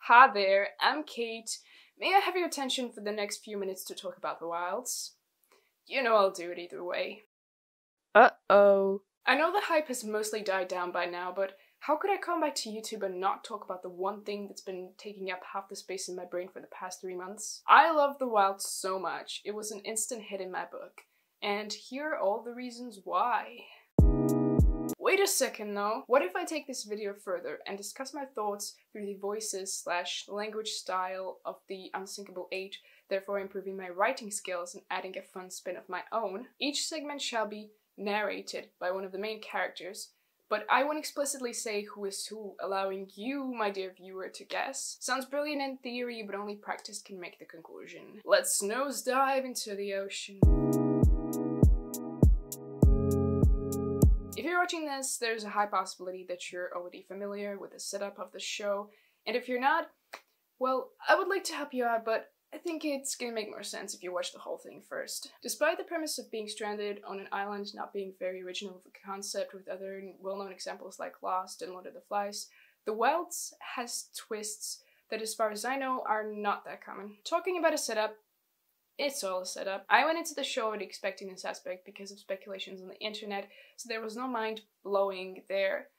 Hi there, I'm Kate. May I have your attention for the next few minutes to talk about the wilds? You know I'll do it either way. Uh-oh. I know the hype has mostly died down by now, but how could I come back to YouTube and not talk about the one thing that's been taking up half the space in my brain for the past 3 months? I love the wilds so much, it was an instant hit in my book. And here are all the reasons why. Wait a second though, what if I take this video further and discuss my thoughts through the voices/language style of the unsinkable age, therefore improving my writing skills and adding a fun spin of my own? Each segment shall be narrated by one of the main characters, but I won't explicitly say who is who, allowing you, my dear viewer, to guess. Sounds brilliant in theory, but only practice can make the conclusion. Let's nosedive into the ocean. If you're watching this, there's a high possibility that you're already familiar with the setup of the show, and if you're not, well, I would like to help you out, but I think it's gonna make more sense if you watch the whole thing first. Despite the premise of being stranded on an island not being very original of a concept with other well-known examples like Lost and Lord of the Flies, The Wilds has twists that, as far as I know, are not that common. Talking about a setup, it's all a setup. I went into the show already expecting this aspect because of speculations on the internet, so there was no mind blowing there.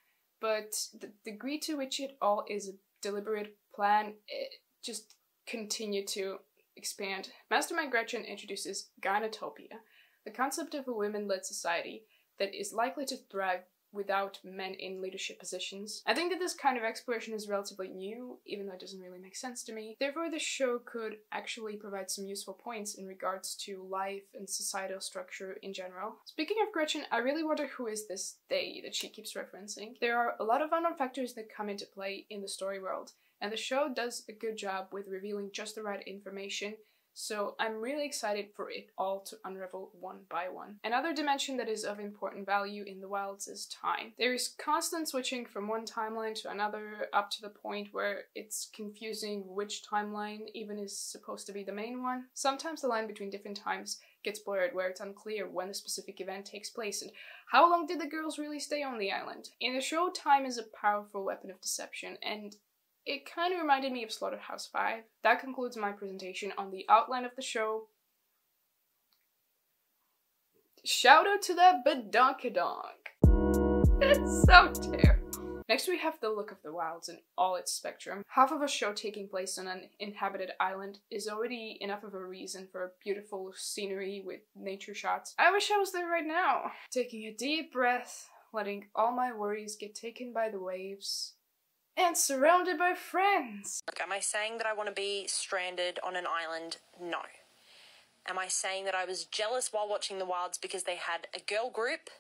But the degree to which it all is a deliberate plan, it just continued to expand. Mastermind Gretchen introduces Gynotopia, the concept of a women-led society that is likely to thrive without men in leadership positions. I think that this kind of exploration is relatively new, even though it doesn't really make sense to me. Therefore, the show could actually provide some useful points in regards to life and societal structure in general. Speaking of Gretchen, I really wonder who is this they that she keeps referencing. There are a lot of unknown factors that come into play in the story world, and the show does a good job with revealing just the right information, so I'm really excited for it all to unravel one by one. Another dimension that is of important value in the wilds is time. There is constant switching from one timeline to another, up to the point where it's confusing which timeline even is supposed to be the main one. Sometimes the line between different times gets blurred, where it's unclear when a specific event takes place and how long did the girls really stay on the island. In the show, time is a powerful weapon of deception, and it kind of reminded me of Slaughterhouse-5. That concludes my presentation on the outline of the show. Shout out to that badonkadonk. It's so terrible. Next we have the look of the wilds in all its spectrum. Half of a show taking place on an inhabited island is already enough of a reason for beautiful scenery with nature shots. I wish I was there right now. Taking a deep breath, letting all my worries get taken by the waves, and surrounded by friends. Look, am I saying that I want to be stranded on an island? No. Am I saying that I was jealous while watching the wilds because they had a girl group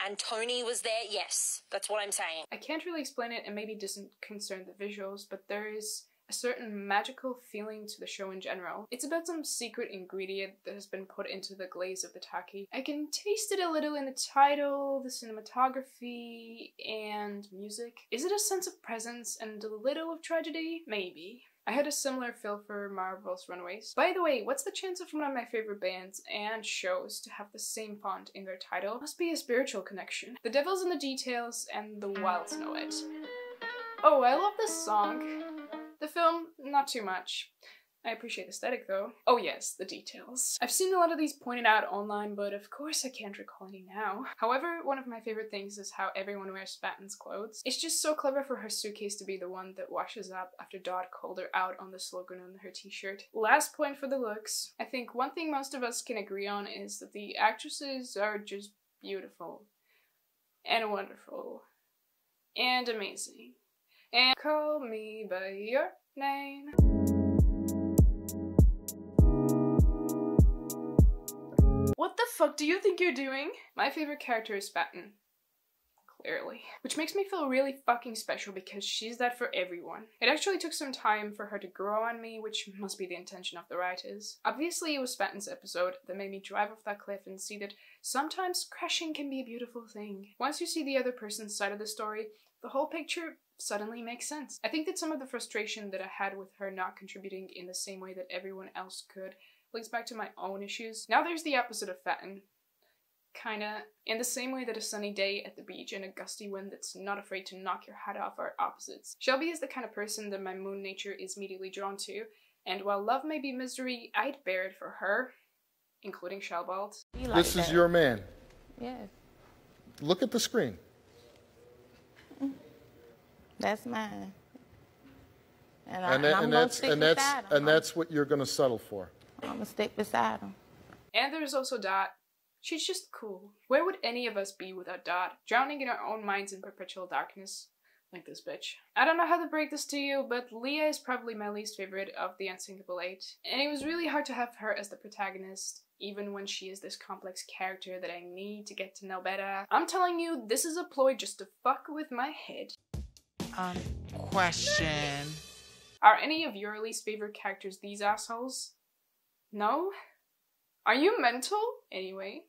and Tony was there? Yes, that's what I'm saying. I can't really explain it, and maybe it doesn't concern the visuals, but there is a certain magical feeling to the show in general. It's about some secret ingredient that has been put into the glaze of the taki. I can taste it a little in the title, the cinematography, and music. Is it a sense of presence and a little of tragedy? Maybe. I had a similar feel for Marvel's Runaways. By the way, what's the chance of one of my favorite bands and shows to have the same font in their title? Must be a spiritual connection. The devil's in the details, and the wilds know it. Oh, I love this song. The film, not too much. I appreciate the aesthetic though. Oh yes, the details. I've seen a lot of these pointed out online, but of course I can't recall any now. However, one of my favorite things is how everyone wears Spatton's clothes. It's just so clever for her suitcase to be the one that washes up after Dot called her out on the slogan on her t-shirt. Last point for the looks. I think one thing most of us can agree on is that the actresses are just beautiful and wonderful and amazing. And call me by your name. What the fuck do you think you're doing? My favorite character is Spatton. Clearly. Which makes me feel really fucking special because she's that for everyone. It actually took some time for her to grow on me, which must be the intention of the writers. Obviously it was Spatton's episode that made me drive off that cliff and see that sometimes crashing can be a beautiful thing. Once you see the other person's side of the story, the whole picture suddenly makes sense. I think that some of the frustration that I had with her not contributing in the same way that everyone else could links back to my own issues. Now there's the opposite of Spatton. Kinda. In the same way that a sunny day at the beach and a gusty wind that's not afraid to knock your hat off are opposites. Shelby is the kind of person that my moon nature is immediately drawn to, and while love may be misery, I'd bear it for her, including Shelbald. This is your man. Yes. Look at the screen. That's mine. And that's what you're going to settle for. I'm going to stick beside him. And there's also Dot. She's just cool. Where would any of us be without Dot? Drowning in our own minds in perpetual darkness. Like this bitch. I don't know how to break this to you, but Leah is probably my least favorite of the Unsinkable 8. And it was really hard to have her as the protagonist, even when she is this complex character that I need to get to know better. I'm telling you, this is a ploy just to fuck with my head. Question. Are any of your least favorite characters these assholes? No? Are you mental? Anyway.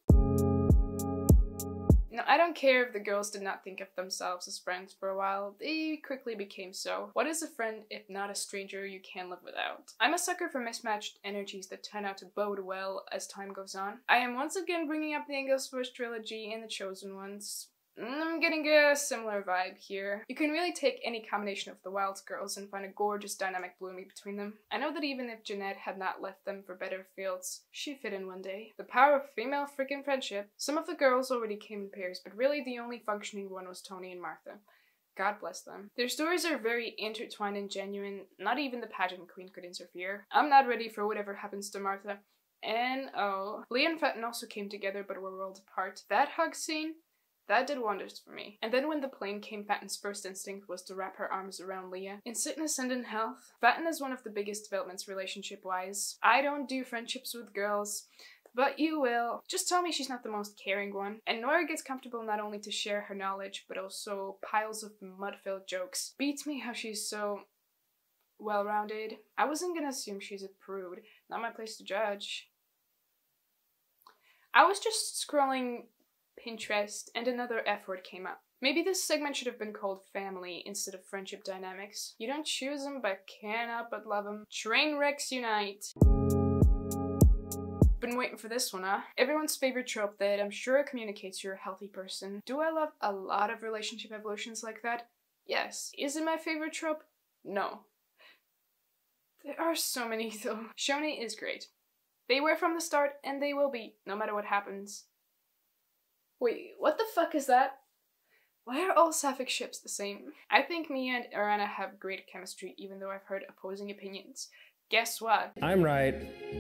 No, I don't care if the girls did not think of themselves as friends for a while. They quickly became so. What is a friend if not a stranger you can't live without? I'm a sucker for mismatched energies that turn out to bode well as time goes on. I am once again bringing up the English trilogy and the Chosen Ones. I'm getting a similar vibe here. You can really take any combination of the Wilds girls and find a gorgeous dynamic blooming between them. I know that even if Jeanette had not left them for better fields, she fit in one day. The power of female freaking friendship. Some of the girls already came in pairs, but really the only functioning one was Tony and Martha. God bless them. Their stories are very intertwined and genuine. Not even the pageant queen could interfere. I'm not ready for whatever happens to Martha. And oh, Leah and Fenton also came together but were worlds apart. That hug scene? That did wonders for me. And then when the plane came, Fenton's first instinct was to wrap her arms around Leah. In sickness and in health, Fenton is one of the biggest developments relationship-wise. I don't do friendships with girls, but you will. Just tell me she's not the most caring one. And Nora gets comfortable not only to share her knowledge, but also piles of mud-filled jokes. Beats me how she's so well-rounded. I wasn't gonna assume she's a prude. Not my place to judge. I was just scrolling Pinterest, and another F word came up. Maybe this segment should have been called Family instead of Friendship Dynamics. You don't choose them, but cannot but love them. Train wrecks unite. Been waiting for this one, huh? Everyone's favorite trope that I'm sure communicates you're a healthy person. Do I love a lot of relationship evolutions like that? Yes. Is it my favorite trope? No. There are so many though. Shoni is great. They were from the start, and they will be, no matter what happens. Wait, what the fuck is that? Why are all sapphic ships the same? I think Mia and Arana have great chemistry, even though I've heard opposing opinions. Guess what? I'm right,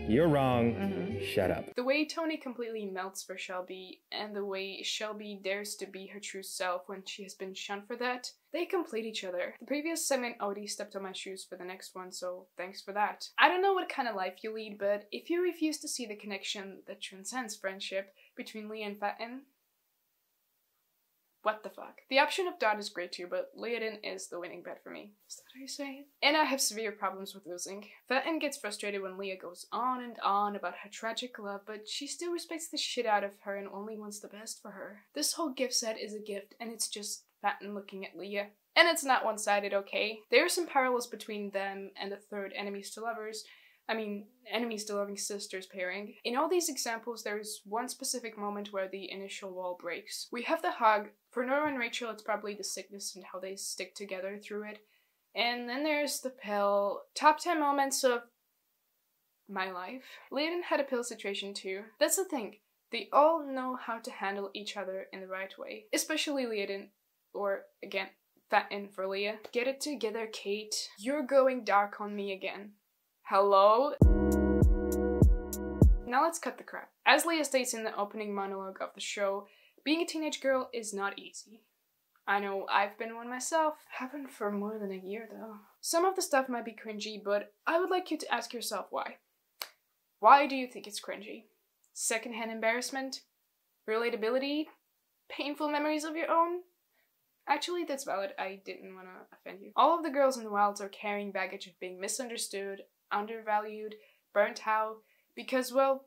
you're wrong, shut up. The way Tony completely melts for Shelby, and the way Shelby dares to be her true self when she has been shunned for that, they complete each other. The previous segment already stepped on my shoes for the next one, so thanks for that. I don't know what kind of life you lead, but if you refuse to see the connection that transcends friendship between Leah and Fenton, what the fuck? The option of Dot is great too, but Leodin is the winning bet for me. Is that how you say it? And I have severe problems with losing. Fenton gets frustrated when Leah goes on and on about her tragic love, but she still respects the shit out of her and only wants the best for her. This whole gift set is a gift, and it's just Fenton looking at Leah. And it's not one-sided, okay? There are some parallels between them and the third enemies to lovers. Enemies to loving sisters pairing. In all these examples, there is one specific moment where the initial wall breaks. We have the hug. For Nora and Rachel, it's probably the sickness and how they stick together through it. And then there's the pill. Top 10 moments of my life. Leodin had a pill situation too. That's the thing. They all know how to handle each other in the right way. Especially Leodin. Or, again, Fenton for Leah. Get it together, Kate. You're going dark on me again. Hello? Now let's cut the crap. As Leah states in the opening monologue of the show, being a teenage girl is not easy. I know I've been one myself. Haven't for more than a year though. Some of the stuff might be cringy, but I would like you to ask yourself why. Why do you think it's cringy? Secondhand embarrassment? Relatability? Painful memories of your own? Actually, that's valid. I didn't want to offend you. All of the girls in the Wilds are carrying baggage of being misunderstood, undervalued, burnt out, because, well,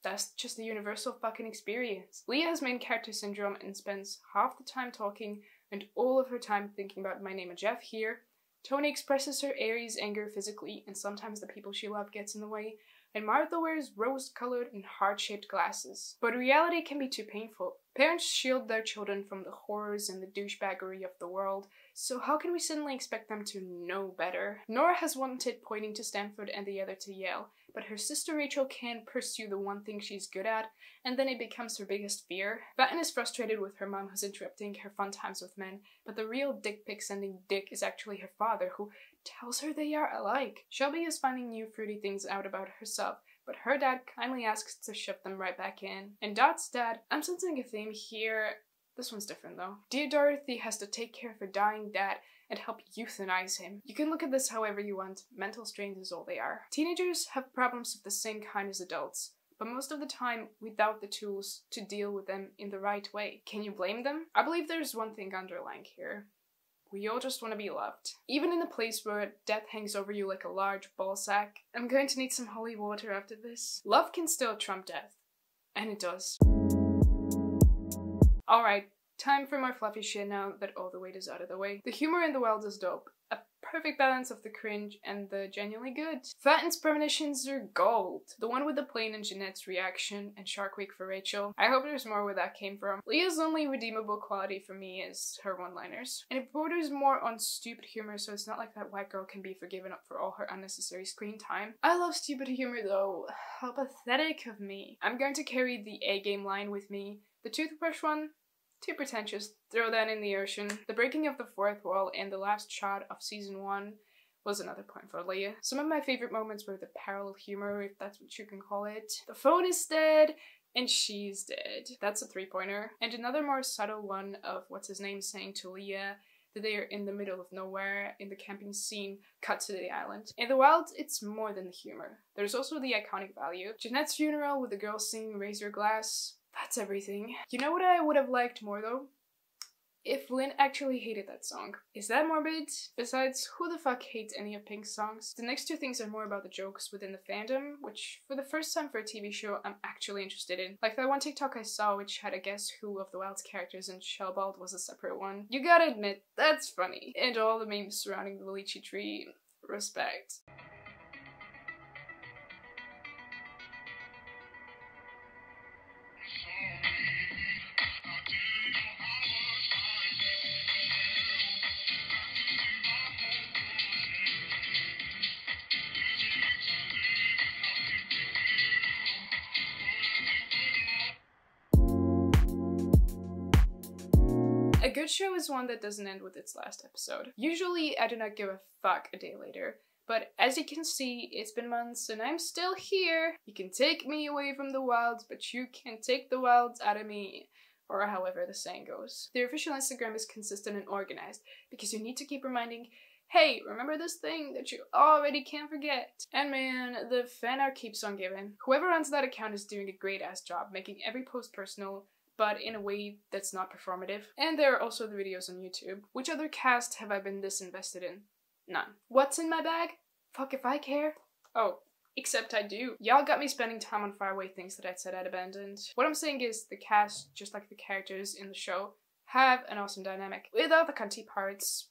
that's just the universal fucking experience. Leah has main character syndrome and spends half the time talking and all of her time thinking about my name is Jeff here. Tony expresses her Aries anger physically, and sometimes the people she loves gets in the way. and Martha wears rose-colored and heart-shaped glasses. But reality can be too painful. Parents shield their children from the horrors and the douchebaggery of the world, so how can we suddenly expect them to know better? Nora has one tit pointing to Stanford and the other to Yale, but her sister Rachel can't pursue the one thing she's good at, and then it becomes her biggest fear. Fatten is frustrated with her mom who's interrupting her fun times with men, but the real dick pic sending dick is actually her father, who tells her they are alike. Shelby is finding new fruity things out about herself, but her dad kindly asks to shove them right back in. And Dot's dad, I'm sensing a theme here. This one's different though. Dear Dorothy has to take care of her dying dad and help euthanize him. You can look at this however you want. Mental strains is all they are. Teenagers have problems of the same kind as adults, but most of the time without the tools to deal with them in the right way. Can you blame them? I believe there's one thing underlying here. We all just want to be loved. Even in a place where death hangs over you like a large ball sack. I'm going to need some holy water after this. Love can still trump death. And it does. Alright, time for more fluffy shit now that all the weight is out of the way. The humor in the world is dope. A perfect balance of the cringe and the genuinely good. Fatten's premonitions are gold. The one with the plane and Jeanette's reaction, and Shark Week for Rachel. I hope there's more where that came from. Leah's only redeemable quality for me is her one-liners. And it borders more on stupid humor, so it's not like that white girl can be forgiven up for all her unnecessary screen time. I love stupid humor though. How pathetic of me. I'm going to carry the A-game line with me. The toothbrush one? Too pretentious. Throw that in the ocean. The breaking of the fourth wall and the last shot of season 1 was another point for Leah. Some of my favorite moments were the parallel humor, if that's what you can call it. The phone is dead, and she's dead. That's a 3-pointer. And another more subtle one of what's his name saying to Leah that they are in the middle of nowhere in the camping scene, cut to the island. In the wild, it's more than the humor. There's also the iconic value. Jeanette's funeral with the girl singing Raise Your Glass. That's everything. You know what I would have liked more though? If Lynn actually hated that song. Is that morbid? Besides, who the fuck hates any of Pink's songs? The next two things are more about the jokes within the fandom, which for the first time for a TV show I'm actually interested in. Like that one TikTok I saw which had a guess who of the Wild's characters and Shellbald was a separate one. You gotta admit, that's funny. And all the memes surrounding the lychee tree. Respect. A good show is one that doesn't end with its last episode. Usually, I do not give a fuck a day later, but as you can see, it's been months and I'm still here. You can take me away from the wilds, but you can't take the wilds out of me. Or however the saying goes. The official Instagram is consistent and organized, because you need to keep reminding, hey, remember this thing that you already can't forget. And man, the fan art keeps on giving. Whoever runs that account is doing a great ass job, making every post personal, but in a way that's not performative. And there are also the videos on YouTube. Which other cast have I been this invested in? None. What's in my bag? Fuck if I care. Oh, except I do. Y'all got me spending time on faraway things that I'd said I'd abandoned. What I'm saying is the cast, just like the characters in the show, have an awesome dynamic. Without the cunty parts,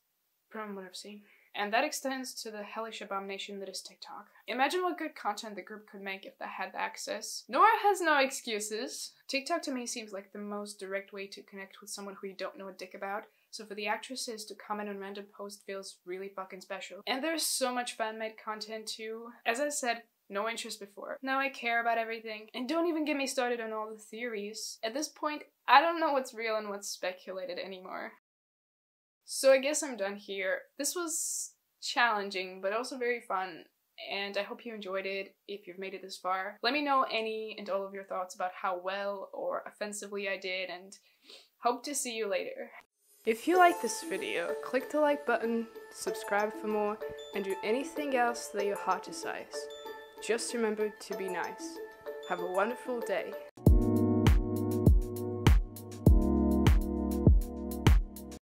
from what I've seen. And that extends to the hellish abomination that is TikTok. Imagine what good content the group could make if they had the access. Nora has no excuses. TikTok to me seems like the most direct way to connect with someone who you don't know a dick about, so for the actresses to comment on random posts feels really fucking special. And there's so much fan-made content too. As I said, no interest before. Now I care about everything. And don't even get me started on all the theories. At this point, I don't know what's real and what's speculated anymore. So I guess I'm done here. This was challenging, but also very fun, and I hope you enjoyed it if you've made it this far. Let me know any and all of your thoughts about how well or offensively I did, and hope to see you later. If you like this video, click the like button, subscribe for more, and do anything else that your heart decides. Just remember to be nice. Have a wonderful day.